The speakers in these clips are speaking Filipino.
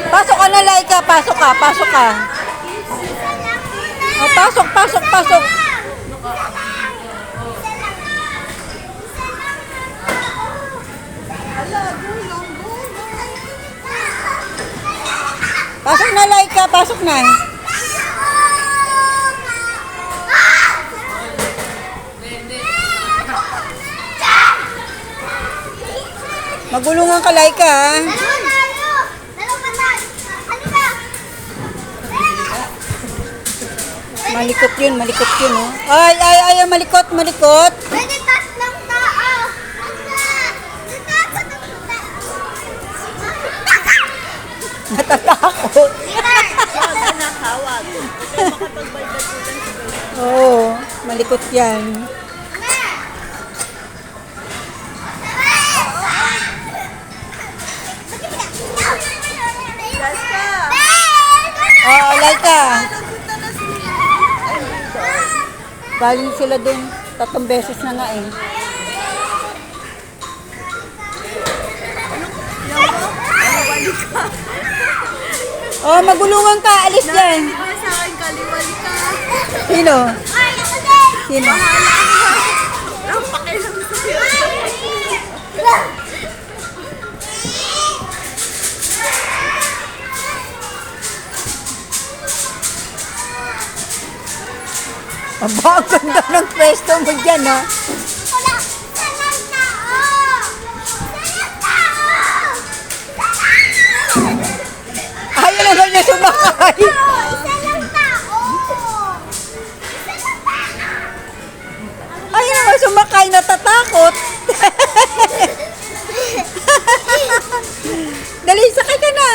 Pasok ka na, Laika. Pasok ka, pasok ka. Oh, pasok, pasok, pasok. Pasok na, Laika. Pasok na. Magulungan ka, Laika, ha? Malikot yun, oh. Ay, malikot, malikot. Pwede tatlong tao. Natatakot. Oo, malikot yan. Oo, Laika. Galing sila dun. 3 beses na nga eh. Oh, magulungan ka. Alis dyan. Sa akin, kaliwali ka. Sino? Sino? Ang pakilang sa'yo. Aba, ang ganda ng pwesto mo dyan, ha? Ayaw naman niya sumakay. Ayaw naman sumakay, natatakot. Dali, sakay ka na.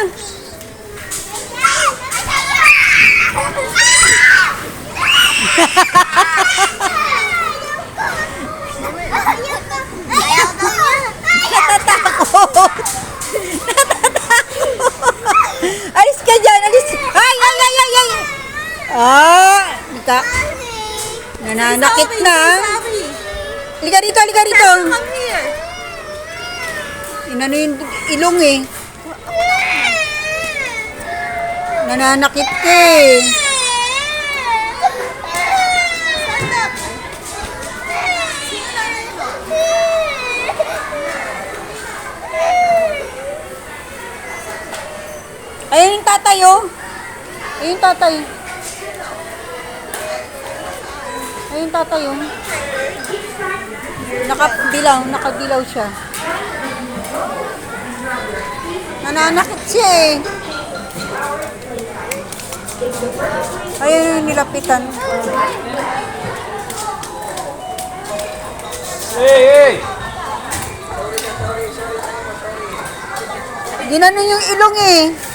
Natatakot. Alis ka dyan, alis. Ay. Ika. Nananakit na. Liga dito, liga dito. Inano yung ilong eh. Nananakit ka eh. Ayun yung tatay, oh. Ayun yung tatay. Ayun yung tatay, oh. Nakadilaw siya. Nananakit siya, eh. Ayun yung nilapitan. Hey! Ginanon yung ilong, eh.